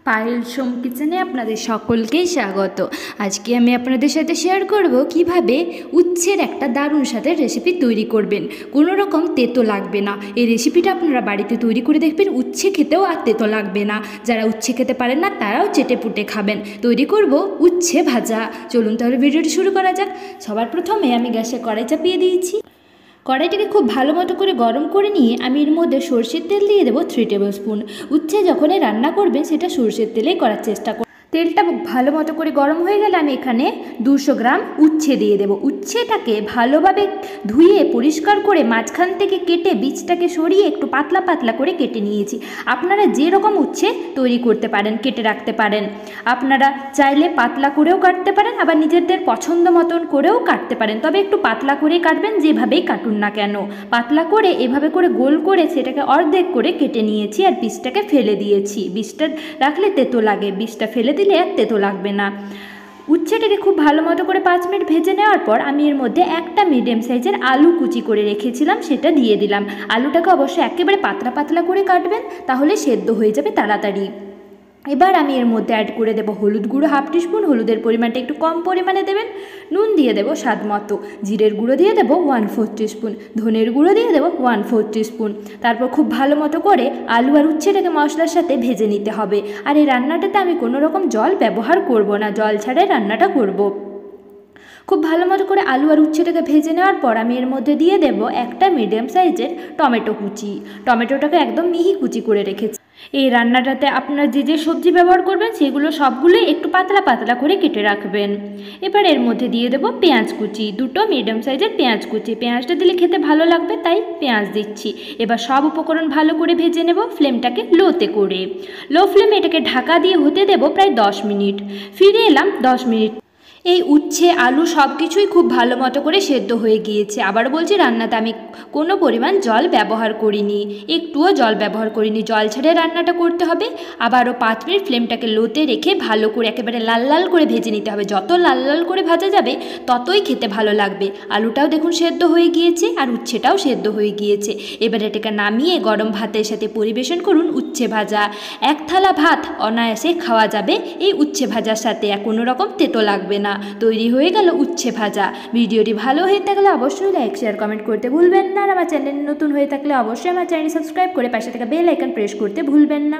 পায়েল সোম কিচেনে আপনাদের সকলকেই স্বাগত। আজকে আমি আপনাদের সাথে শেয়ার করব কিভাবে উচ্ছের একটা দারুণ স্বাদের রেসিপি তৈরি করবেন। কোনো রকম তেতো লাগবে না। এই রেসিপিটা আপনারা বাড়িতে তৈরি করে দেখবেন, উচ্ছে খেতেও আর তেতো লাগবে না। যারা উচ্ছে খেতে পারেন না তারাও চেটে পুটে খাবেন। তৈরি করব উচ্ছে ভাজা। চলুন তাহলে ভিডিওটি শুরু করা যাক। সবার প্রথমে আমি গ্যাসে কড়াই চাপিয়ে দিয়েছি। কড়াইটাকে খুব ভালো মতো করে গরম করে নিয়ে আমি এর মধ্যে সরষের তেল দিয়ে দেবো 3 টেবিল স্পুন। উচ্ছে যখনই রান্না করবেন সেটা সরষের তেলেই করার চেষ্টা করুন। তেলটা ভালো মতো করে গরম হয়ে গেলে আমি এখানে 200 গ্রাম উচ্ছে দিয়ে দেবো। উচ্ছেটাকে ভালোভাবে ধুয়ে পরিষ্কার করে মাঝখান থেকে কেটে বীজটাকে সরিয়ে একটু পাতলা পাতলা করে কেটে নিয়েছি। আপনারা যে রকম উচ্ছে তৈরি করতে পারেন, কেটে রাখতে পারেন। আপনারা চাইলে পাতলা করেও কাটতে পারেন, আবার নিজেদের পছন্দ মতন করেও কাটতে পারেন। তবে একটু পাতলা করে কাটবেন, যেভাবেই কাটুন না কেন। পাতলা করে এভাবে করে গোল করে সেটাকে অর্ধেক করে কেটে নিয়েছি আর বীজটাকে ফেলে দিয়েছি। বীজটা রাখলে তেতো লাগে, বীজটা ফেলে দিলে আর তেতো লাগবে না। উচ্ছেটাকে খুব ভালো মতো করে 5 মিনিট ভেজে নেওয়ার পর আমি এর মধ্যে একটা মিডিয়াম সাইজের আলু কুচি করে রেখেছিলাম, সেটা দিয়ে দিলাম। আলুটাকে অবশ্যই একেবারে পাতলা পাতলা করে কাটবেন, তাহলে সেদ্ধ হয়ে যাবে তাড়াতাড়ি। এবার আমি এর মধ্যে অ্যাড করে দেবো হলুদ গুঁড়ো 1/2 টিস্পুন। হলুদের পরিমাণটা একটু কম পরিমাণে দেবেন। নুন দিয়ে দেবো স্বাদ মতো। জিরের গুঁড়ো দিয়ে দেবো 1/4 টিস্পুন। ধনের গুঁড়ো দিয়ে দেবো 1/4 টিস্পুন। তারপর খুব ভালো মতো করে আলু আর উচ্ছেটাকে মশলার সাথে ভেজে নিতে হবে। আর এই রান্নাটাতে আমি কোনো রকম জল ব্যবহার করব না, জল ছাড়াই রান্নাটা করব। খুব ভালো মতো করে আলু আর উচ্ছেটাকে ভেজে নেওয়ার পর আমি এর মধ্যে দিয়ে দেবো একটা মিডিয়াম সাইজের টমেটো কুচি। টমেটোটাকে একদম মিহি কুচি করে রেখেছি। এই রান্নাটাতে আপনারা যে যে সবজি ব্যবহার করবেন সেগুলো সবগুলোই একটু পাতলা পাতলা করে কেটে রাখবেন। এবার এর মধ্যে দিয়ে দেবো পেঁয়াজ কুচি, 2টো মিডিয়াম সাইজের পেঁয়াজ কুচি। পেঁয়াজটা দিলে খেতে ভালো লাগবে তাই পেঁয়াজ দিচ্ছি। এবার সব উপকরণ ভালো করে ভেজে নেব, ফ্লেমটাকে লোতে করে। লো ফ্লেমে এটাকে ঢাকা দিয়ে হতে দেবো প্রায় 10 মিনিট। ফিরে এলাম 10 মিনিট। এই উচ্ছে আলু সব কিছুই খুব ভালো মতো করে সেদ্ধ হয়ে গিয়েছে। আবার বলছি, রান্নাতে আমি কোনো পরিমাণ জল ব্যবহার করিনি, একটুও জল ব্যবহার করিনি। জল ছেড়ে রান্নাটা করতে হবে। আবারও 5 মিনিট ফ্লেমটাকে লোতে রেখে ভালো করে একেবারে লাল লাল করে ভেজে নিতে হবে। যত লাল লাল করে ভাজা যাবে ততই খেতে ভালো লাগবে। আলুটাও দেখুন সেদ্ধ হয়ে গিয়েছে আর উচ্ছেটাও সেদ্ধ হয়ে গিয়েছে। এবার এটাকে নামিয়ে গরম ভাতের সাথে পরিবেশন করুন উচ্ছে ভাজা। 1 থালা ভাত অনায়াসে খাওয়া যাবে এই উচ্ছে ভাজার সাথে, আর কোনো রকম তেতো লাগবে না। তৈরি হয়ে গেল উচ্ছে ভাজা। ভিডিওটি ভালো হয়ে থাকলে অবশ্যই লাইক শেয়ার কমেন্ট করতে ভুলবেন না। আর আমার চ্যানেল নতুন হয়ে থাকলে অবশ্যই আমার চ্যানেল সাবস্ক্রাইব করে পাশে থাকা বেল আইকন প্রেস করতে ভুলবেন না।